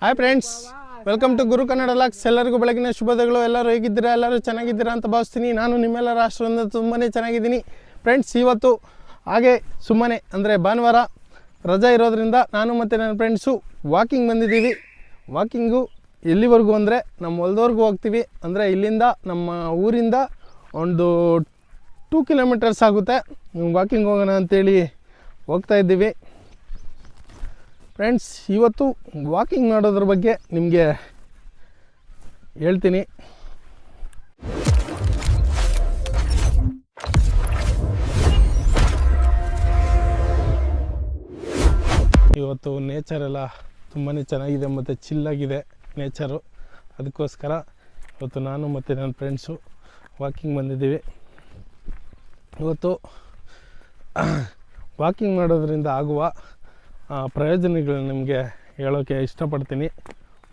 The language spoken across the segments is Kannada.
Hi friends, welcome to Guru Kannada vlogs. ಎಲ್ಲರಿಗೂ ಬೆಳಗಿನ ಶುಭೋದಯಗಳು. ಎಲ್ಲರೂ ಹೇಗಿದ್ದೀರಾ? ಎಲ್ಲರೂ ಚೆನ್ನಾಗಿದ್ದೀರಾ ಅಂತ ಭಾವಿಸ್ತೀನಿ. ನಾನು ನಿಮ್ಮೆಲ್ಲರ ಆಶ್ರಯದಿಂದ ತುಂಬಾ ಚೆನ್ನಾಗಿದ್ದೀನಿ ಫ್ರೆಂಡ್ಸ್. ಇವತ್ತು ಹಾಗೆ ಸುಮ್ಮನೆ ಅಂದರೆ ಭಾನುವಾರ ರಜಾ ಇರೋದ್ರಿಂದ ನಾನು ಮತ್ತು ನನ್ನ ಫ್ರೆಂಡ್ಸು ವಾಕಿಂಗ್ ಬಂದಿದ್ದೀವಿ. ವಾಕಿಂಗು ಎಲ್ಲಿವರೆಗೂ ಅಂದರೆ ನಮ್ಮ ಹೊಲದವರೆಗೂ ಹೋಗ್ತೀವಿ. ಅಂದರೆ ಇಲ್ಲಿಂದ ನಮ್ಮ ಊರಿಂದ ಒಂದು 2 ಕಿಲೋಮೀಟರ್ಸ್ ಆಗುತ್ತೆ. ವಾಕಿಂಗ್ ಹೋಗೋಣ ಅಂತೇಳಿ ಹೋಗ್ತಾ ಇದ್ದೀವಿ ಫ್ರೆಂಡ್ಸ್. ಇವತ್ತು ವಾಕಿಂಗ್ ಮಾಡೋದ್ರ ಬಗ್ಗೆ ನಿಮಗೆ ಹೇಳ್ತೀನಿ. ಇವತ್ತು ನೇಚರೆಲ್ಲ ತುಂಬಾ ಚೆನ್ನಾಗಿದೆ ಮತ್ತು ಚಿಲ್ಲಾಗಿದೆ ನೇಚರು. ಅದಕ್ಕೋಸ್ಕರ ಇವತ್ತು ನಾನು ಮತ್ತು ನನ್ನ ಫ್ರೆಂಡ್ಸು ವಾಕಿಂಗ್ ಬಂದಿದ್ದೀವಿ. ಇವತ್ತು ವಾಕಿಂಗ್ ಮಾಡೋದ್ರಿಂದ ಆಗುವ ಪ್ರಯೋಜನಗಳು ನಿಮಗೆ ಹೇಳೋಕ್ಕೆ ಇಷ್ಟಪಡ್ತೀನಿ.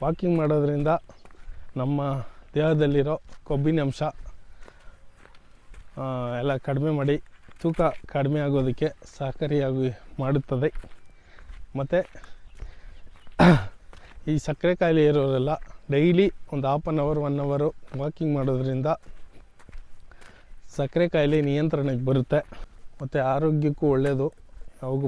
ವಾಕಿಂಗ್ ಮಾಡೋದ್ರಿಂದ ನಮ್ಮ ದೇಹದಲ್ಲಿರೋ ಕೊಬ್ಬಿನಾಂಶ ಎಲ್ಲ ಕಡಿಮೆ ಮಾಡಿ ತೂಕ ಕಡಿಮೆ ಆಗೋದಕ್ಕೆ ಸಹಕಾರಿಯಾಗಿ ಮಾಡುತ್ತದೆ. ಮತ್ತು ಈ ಸಕ್ಕರೆ ಕಾಯಿಲೆ ಇರೋರೆಲ್ಲ ಡೈಲಿ ಒಂದು 1/2 ಅವರ್ ವಾಕಿಂಗ್ ಮಾಡೋದ್ರಿಂದ ಸಕ್ಕರೆ ಕಾಯಿಲೆ ನಿಯಂತ್ರಣಕ್ಕೆ ಬರುತ್ತೆ ಮತ್ತು ಆರೋಗ್ಯಕ್ಕೂ ಒಳ್ಳೆಯದು. ಯಾವಾಗೂ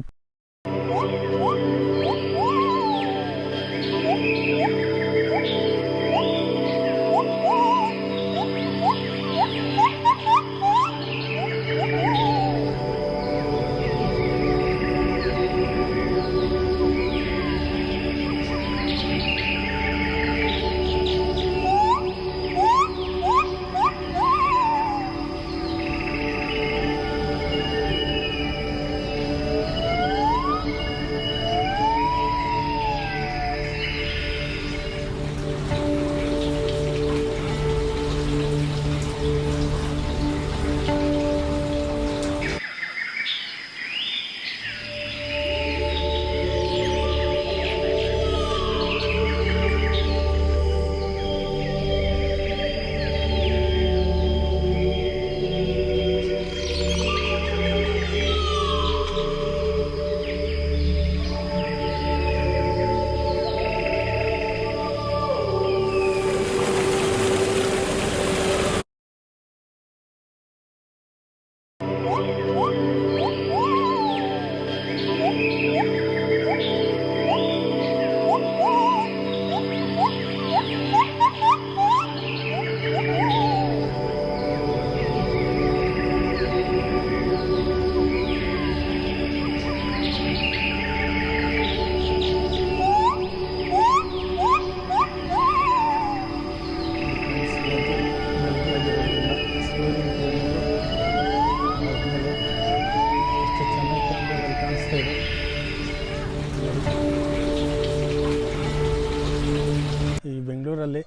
ಈ ಬೆಂಗಳೂರಲ್ಲಿ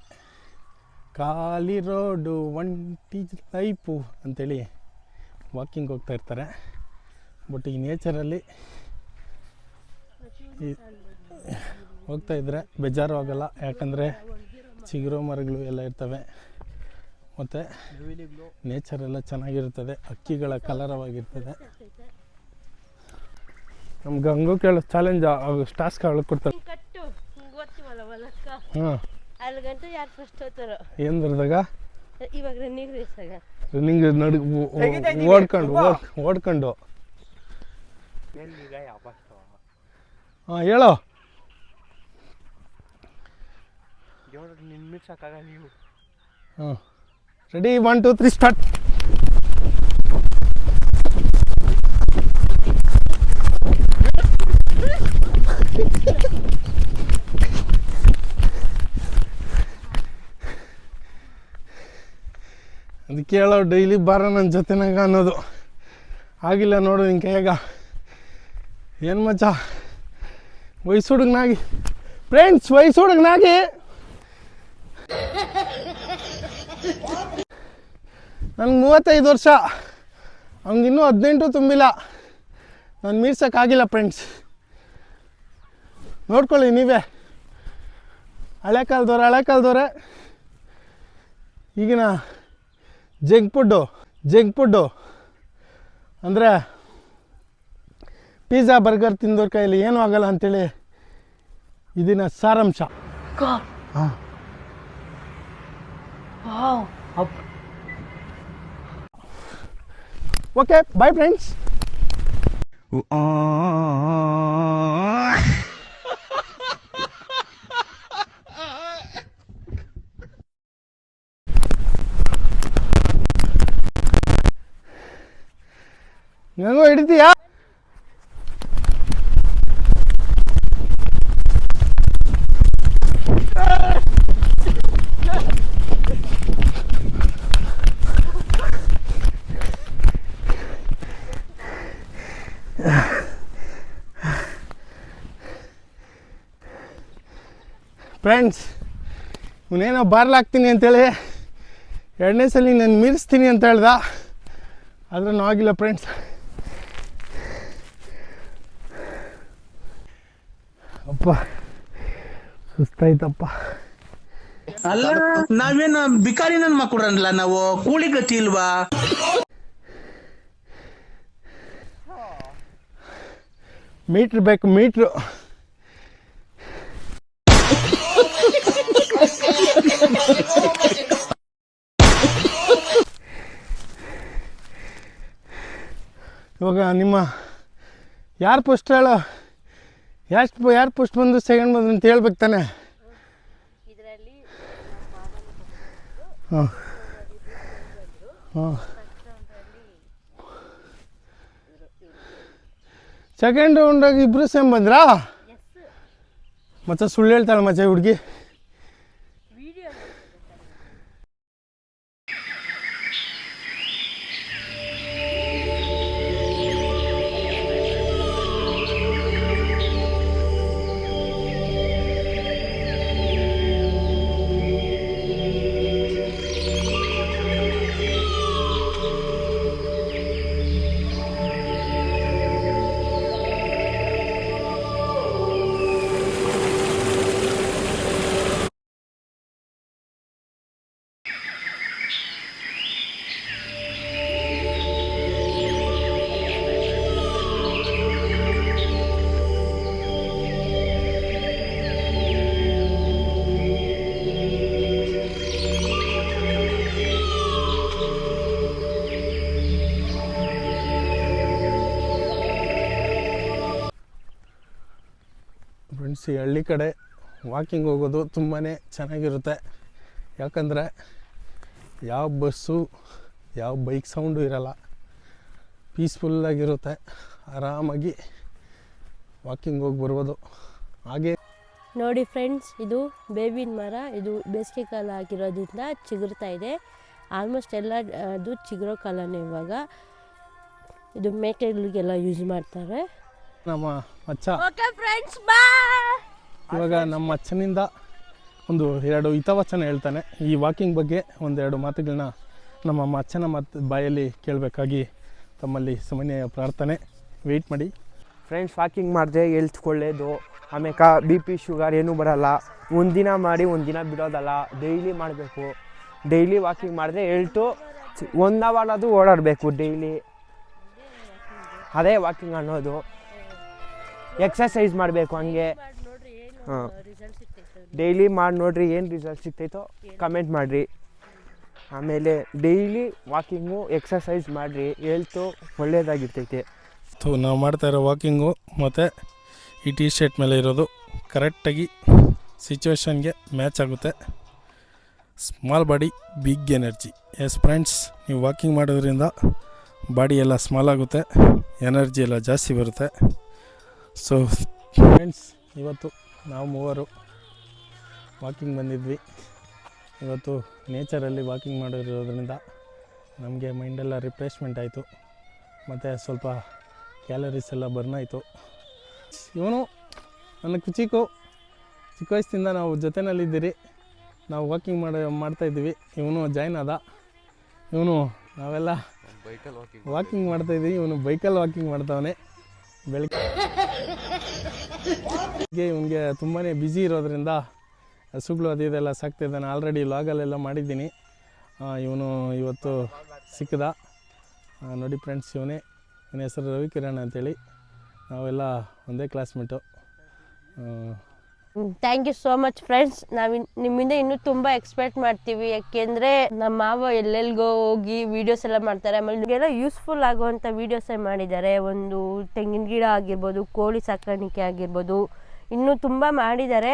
ಖಾಲಿ ರೋಡು ಒಂಟಿ ಲೈಫು ಅಂಥೇಳಿ ವಾಕಿಂಗ್ ಹೋಗ್ತಾ ಇರ್ತಾರೆ. ಬಟ್ ಈ ನೇಚರಲ್ಲಿ ಹೋಗ್ತಾ ಇದ್ದರೆ ಬೇಜಾರು ಆಗೋಲ್ಲ. ಯಾಕಂದರೆ ಚಿಗುರು ಮರಗಳು ಎಲ್ಲ ಇರ್ತವೆ ಮತ್ತು ನೇಚರೆಲ್ಲ ಚೆನ್ನಾಗಿರ್ತದೆ. ಹಕ್ಕಿಗಳ ಕಲರವಾಗಿರ್ತದೆ. ನಮ್ಗೆ ಹಂಗೂ ಕೇಳೋ ಚಾಲೆಂಜ್ ಟಾಸ್ಕ್ ಕೊಡ್ತಾರೆ. ಹಾಂ, ಏನ್ರದಾಗ ಇವಾಗ ರನ್ನಿಂಗ್ ರೇಸಾಗ ರನ್ನಿಂಗ್ ಓಡ್ಕೊಂಡು ಹಾಂ ಹೇಳೋ. ಹಾಂ, ರೆಡಿ, 1 2 3 ಸ್ಟಾರ್ಟ್. ಅದಕ್ಕೆ ಹೇಳೋ ಡೈಲಿ ಬಾರ ನನ್ನ ಜೊತೆನಾಗ ಅನ್ನೋದು. ಆಗಿಲ್ಲ ನೋಡು ನಿನ್ನ ಕೈಯಾಗ. ಏನು ಮಚ್ಚ, ವಯಸ್ಸು ಹುಡುಗನಾಗಿ ಫ್ರೆಂಡ್ಸ್, ವಯಸ್ಸು ಹುಡುಗನಾಗಿ ನನಗೆ 35 ವರ್ಷ, ಅವ್ನಿಗಿನ್ನೂ 18 ತುಂಬಿಲ್ಲ. ನಾನು ಮೀರ್ಸೋಕ್ಕಾಗಿಲ್ಲ ಫ್ರೆಂಡ್ಸ್. ನೋಡ್ಕೊಳ್ಳಿ ನೀವೇ. ಹಳೆ ಕಾಲದವ್ರೆ. ಈಗಿನ ಜಂಕ್ ಫುಡ್ಡು ಅಂದರೆ ಪಿಜ್ಜಾ ಬರ್ಗರ್ ತಿಂದವ್ರ ಕೈಯಲ್ಲಿ ಏನೂ ಆಗಲ್ಲ ಅಂಥೇಳಿ ಇದನ್ನ ಸಾರಾಂಶ. God. ಹಾಂ Wow. Up. Okay bye friends. ನನಗೂ ಹಿಡಿತೀಯಾ? ಫ್ರೆಂಡ್ಸ್, ಇವನೇನೋ ಬಾರ್ಲಾಗ್ತೀನಿ ಅಂತೇಳಿ ಎರಡನೇ ಸಲ ನಾನು ಮೀರಿಸ್ತೀನಿ ಅಂತ ಹೇಳ್ದ, ಆದ್ರೂ ಆಗಿಲ್ಲ ಫ್ರೆಂಡ್ಸ್. ಅಪ್ಪ ಸುಸ್ತಾಯ್ತಪ್ಪ. ಅಲ್ಲ ನಾವೇನು ಬಿಕಾರಿ ನನ್ನ ಮಕ್ಕಳಲ್ಲ, ನಾವು ಕೂಲಿ ಗತಿ ಇಲ್ವಾ? ಮೀಟ್ರ್ ಬೇಕು, ಮೀಟ್ರು. ಇವಾಗ ನಿಮ್ಮ ಯಾರು ಪೋಸ್ಟ್ ಹೇಳು, ಯಾರು ಪೋಸ್ಟ್ ಬಂದು ಸೆಕೆಂಡ್ ಬಂದು ಅಂತ ಹೇಳ್ಬೇಕು ತಾನೆ. ಇದರಲ್ಲಿ ಹಾಂ ಹಾಂ ಸೆಕೆಂಡ್ ರೌಂಡಾಗಿ ಇಬ್ಬರು ಸೇಮ್ ಬಂದ್ರಾ? ಮತ್ತೆ ಸುಳ್ಳು ಹೇಳ್ತಾಳೆ ಮಚ್ಚ ಹುಡುಗಿ. ಫ್ರೆಂಡ್ಸ್, ಈ ಹಳ್ಳಿ ಕಡೆ ವಾಕಿಂಗ್ ಹೋಗೋದು ತುಂಬಾ ಚೆನ್ನಾಗಿರುತ್ತೆ. ಯಾಕಂದರೆ ಯಾವ ಬಸ್ಸು ಯಾವ ಬೈಕ್ ಸೌಂಡು ಇರಲ್ಲ, ಪೀಸ್ಫುಲ್ಲಾಗಿರುತ್ತೆ, ಆರಾಮಾಗಿ ವಾಕಿಂಗ್ ಹೋಗಿ ಬರ್ಬೋದು. ಹಾಗೆ ನೋಡಿ ಫ್ರೆಂಡ್ಸ್, ಇದು ಬೇವಿನ ಮರ. ಇದು ಬೇಸಿಗೆ ಕಾಲ ಆಗಿರೋದ್ರಿಂದ ಚಿಗುರ್ತಾ ಇದೆ. ಆಲ್ಮೋಸ್ಟ್ ಎಲ್ಲ ಅದು ಚಿಗುರೋ ಕಾಲನೇ ಇವಾಗ. ಇದು ಮೇಕೆಗಳಿಗೆಲ್ಲ ಯೂಸ್ ಮಾಡ್ತಾರೆ. ನಮ್ಮ ಅಚ್ಚ ಓಕೆ ಫ್ರೆಂಡ್ಸ್, ಬಾಯ್. ಇವಾಗ ನಮ್ಮ ಅಚ್ಚನಿಂದ ಒಂದು 2 ಹಿತವಚನ ಹೇಳ್ತಾನೆ. ಈ ವಾಕಿಂಗ್ ಬಗ್ಗೆ ಒಂದೆರಡು ಮಾತುಗಳನ್ನ ನಮ್ಮ ಅಚ್ಚನ ಬಾಯಲ್ಲಿ ಕೇಳಬೇಕಾಗಿ ತಮ್ಮಲ್ಲಿ ಸಾಮಾನ್ಯ ಪ್ರಾರ್ಥನೆ. ವೆಯ್ಟ್ ಮಾಡಿ ಫ್ರೆಂಡ್ಸ್. ವಾಕಿಂಗ್ ಮಾಡಿದ್ರೆ ಹೆಲ್ತ್ ಒಳ್ಳೆಯದು. ಆಮೇಲೆ BP ಶುಗರ್ ಏನೂ ಬರೋಲ್ಲ. ಒಂದಿನ ಮಾಡಿ ಒಂದಿನ ಬಿಡೋದಲ್ಲ, ಡೈಲಿ ಮಾಡಬೇಕು. ಡೈಲಿ ವಾಕಿಂಗ್ ಮಾಡಿದ್ರೆ ಹೆಲ್ತು 1 ಅವರ್ ಅದು ಓಡಾಡಬೇಕು ಡೈಲಿ. ಅದೇ ವಾಕಿಂಗ್ ಅನ್ನೋದು. ಎಕ್ಸಸೈಸ್ ಮಾಡಬೇಕು ಹಂಗೆ. ಹಾಂ, ಡೈಲಿ ಮಾಡಿ ನೋಡಿರಿ, ಏನು ರಿಸಲ್ಟ್ ಸಿಗ್ತೈತೋ ಕಮೆಂಟ್ ಮಾಡಿರಿ. ಆಮೇಲೆ ಡೈಲಿ ವಾಕಿಂಗು ಎಕ್ಸಸೈಸ್ ಮಾಡಿರಿ, ಹೆಲ್ತು ಒಳ್ಳೆಯದಾಗಿರ್ತೈತೆ. ನಾವು ಮಾಡ್ತಾ ಇರೋ ವಾಕಿಂಗು ಮತ್ತು ಈ ಟಿ ಶರ್ಟ್ ಮೇಲೆ ಇರೋದು ಕರೆಕ್ಟಾಗಿ ಸಿಚುವೇಶನ್ಗೆ ಮ್ಯಾಚ್ ಆಗುತ್ತೆ. Small body big energy. Yes friends, ನೀವು ವಾಕಿಂಗ್ ಮಾಡೋದ್ರಿಂದ ಬಾಡಿ ಎಲ್ಲ ಸ್ಮಾಲ್ ಆಗುತ್ತೆ, ಎನರ್ಜಿ ಎಲ್ಲ ಜಾಸ್ತಿ ಬರುತ್ತೆ. ಸೊ ಫ್ರೆಂಡ್ಸ್, ಇವತ್ತು ನಾವು ಮೂವರು ವಾಕಿಂಗ್ ಬಂದಿದ್ವಿ. ಇವತ್ತು ನೇಚರಲ್ಲಿ ವಾಕಿಂಗ್ ಮಾಡಿರೋದ್ರಿಂದ ನಮಗೆ ಮೈಂಡೆಲ್ಲ ರಿಫ್ರೆಶ್ಮೆಂಟ್ ಆಯಿತು, ಮತ್ತು ಸ್ವಲ್ಪ ಕ್ಯಾಲರೀಸ್ ಎಲ್ಲ ಬರ್ನ್ ಆಯಿತು. ಇವನು ನನ್ನ ಚಿಕ್ಕ ವಯಸ್ಸಿಂದ ನಾವು ಜೊತೆಯಲ್ಲಿದ್ದೀರಿ, ನಾವು ವಾಕಿಂಗ್ ಮಾಡ್ತಾಯಿದ್ವಿ. ಇವನು ಜಾಯ್ನ್ ಆದ. ನಾವೆಲ್ಲ ವಾಕಿಂಗ್ ಮಾಡ್ತಾಯಿದ್ವಿ, ಇವನು ಬೈಕಲ್ಲಿ ವಾಕಿಂಗ್ ಮಾಡ್ತಾವನೆ. ಬೆಳಗ್ಗೆ ಇವನಿಗೆ ತುಂಬಾ ಬ್ಯುಸಿ ಇರೋದ್ರಿಂದ ಹಸುಗಳು ಅದು ಇದೆಲ್ಲ ಸಾಕ್ತಿದ್ದಾನೆ. ಆಲ್ರೆಡಿ ಲಾಗಲ್ಲೆಲ್ಲ ಮಾಡಿದ್ದೀನಿ. ಇವನು ಇವತ್ತು ಸಿಕ್ಕದ. ನೋಡಿ ಫ್ರೆಂಡ್ಸ್, ಇವನ ಹೆಸರು ರವಿಕಿರಣ್ ಅಂತೇಳಿ. ನಾವೆಲ್ಲ ಒಂದೇ classmate. Thank you so much friends. ನಾವು ನಿಮ್ಮಿಂದ ಇನ್ನೂ ತುಂಬ ಎಕ್ಸ್ಪೆಕ್ಟ್ ಮಾಡ್ತೀವಿ, ಯಾಕೆಂದರೆ ನಮ್ಮ ಮಾವ ಎಲ್ಲೆಲ್ಗೋ ಹೋಗಿ ವೀಡಿಯೋಸ್ ಎಲ್ಲ ಮಾಡ್ತಾರೆ. ಆಮೇಲೆ ನಿಮಗೆಲ್ಲ ಯೂಸ್ಫುಲ್ ಆಗುವಂಥ ವೀಡಿಯೋಸೇ ಮಾಡಿದ್ದಾರೆ. ಒಂದು ತೆಂಗಿನ ಗಿಡ ಆಗಿರ್ಬೋದು, ಕೋಳಿ ಸಾಕಾಣಿಕೆ ಆಗಿರ್ಬೋದು, ಇನ್ನೂ ತುಂಬ ಮಾಡಿದ್ದಾರೆ.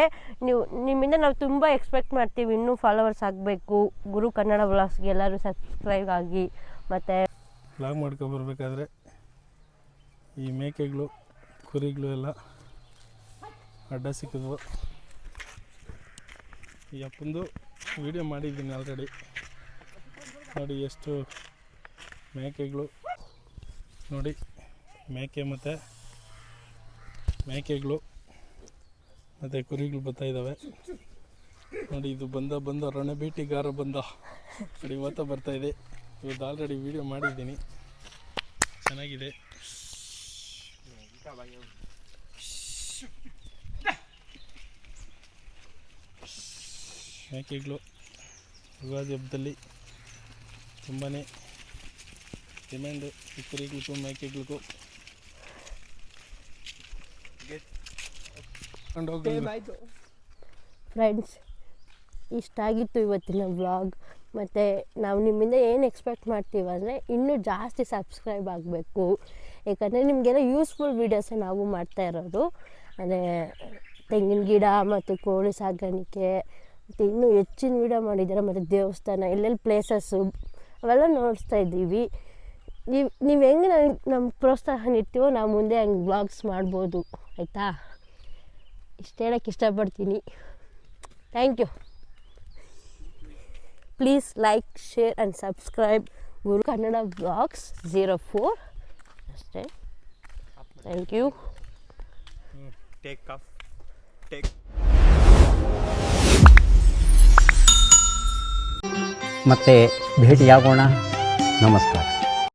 ನಿಮ್ಮಿಂದ ನಾವು ತುಂಬ ಎಕ್ಸ್ಪೆಕ್ಟ್ ಮಾಡ್ತೀವಿ. ಇನ್ನೂ ಫಾಲೋವರ್ಸ್ ಆಗಬೇಕು. ಗುರು ಕನ್ನಡ ವ್ಲಾಗ್ಸ್ಗೆ ಎಲ್ಲರೂ ಸಬ್ಸ್ಕ್ರೈಬ್ ಆಗಿ. ಮತ್ತು ವ್ಲಾಗ್ ಮಾಡ್ಕೊಬರ್ಬೇಕಾದ್ರೆ ಈ ಮೇಕೆಗಳು ಕುರಿಗಳು ಎಲ್ಲ ಅಡ್ಡ ಸಿಕ್ಕಿದ್ವು. ಈ ಅಪ್ಪಂದು ವಿಡಿಯೋ ಮಾಡಿದ್ದೀನಿ ಆಲ್ರೆಡಿ. ನೋಡಿ ಎಷ್ಟು ಮೇಕೆಗಳು, ನೋಡಿ ಮೇಕೆ ಮತ್ತು ಮೇಕೆಗಳು ಮತ್ತು ಕುರಿಗಳು ಬರ್ತಾಯಿದ್ದಾವೆ ನೋಡಿ. ಇದು ಬಂದ ರಣಬೇಟೆಗಾರ ಬಂದ ನೋಡಿ, ಇವತ್ತು ಬರ್ತಾಯಿದೆ. ಇವತ್ತು ಆಲ್ರೆಡಿ ವಿಡಿಯೋ ಮಾಡಿದ್ದೀನಿ, ಚೆನ್ನಾಗಿದೆ. ಮೇಕೆಗಳು ಯುಗಾದಿ ಹಬ್ಬದಲ್ಲಿ ತುಂಬಾ ಡಿಮ್ಯಾಂಡು ಈ ಕುರಿಗಳಿಗೂ ಮೇಕೆಗಳಿಗೂ. ಫ್ರೆಂಡ್ಸ್, ಇಷ್ಟಾಗಿತ್ತು ಇವತ್ತಿನ ವ್ಲಾಗ್. ಮತ್ತು ನಾವು ನಿಮ್ಮಿಂದ ಏನು ಎಕ್ಸ್ಪೆಕ್ಟ್ ಮಾಡ್ತೀವಿ ಅಂದರೆ ಇನ್ನೂ ಜಾಸ್ತಿ ಸಬ್ಸ್ಕ್ರೈಬ್ ಆಗಬೇಕು. ಯಾಕಂದರೆ ನಿಮಗೆಲ್ಲ ಯೂಸ್ಫುಲ್ ವೀಡಿಯೋಸೇ ನಾವು ಮಾಡ್ತಾ ಇರೋದು. ಅಂದರೆ ತೆಂಗಿನ ಗಿಡ ಮತ್ತು ಕೋಳಿ ಸಾಗಾಣಿಕೆ ಮತ್ತು ಇನ್ನೂ ಹೆಚ್ಚಿನ ವೀಡಿಯೋ ಮಾಡಿದ್ದಾರೆ. ಮತ್ತು ದೇವಸ್ಥಾನ, ಎಲ್ಲೆಲ್ಲಿ ಪ್ಲೇಸಸ್ಸು ಅವೆಲ್ಲ ನೋಡಿಸ್ತಾ ಇದ್ದೀವಿ. ನೀವು ಹೆಂಗೆ ನಮ್ಮ ಪ್ರೋತ್ಸಾಹ ನೀಡ್ತೀವೋ ನಾವು ಮುಂದೆ ಹಂಗೆ ವ್ಲಾಗ್ಸ್ ಮಾಡ್ಬೋದು, ಆಯಿತಾ? ಇಷ್ಟು ಹೇಳೋಕ್ಕೆ ಇಷ್ಟಪಡ್ತೀನಿ. Thank you. Please like, share and subscribe Guru Kannada vlogs 04 ಅಷ್ಟೇ. Thank you. ಮತ್ತೆ ಭೇಟಿಯಾಗೋಣ. ನಮಸ್ಕಾರ.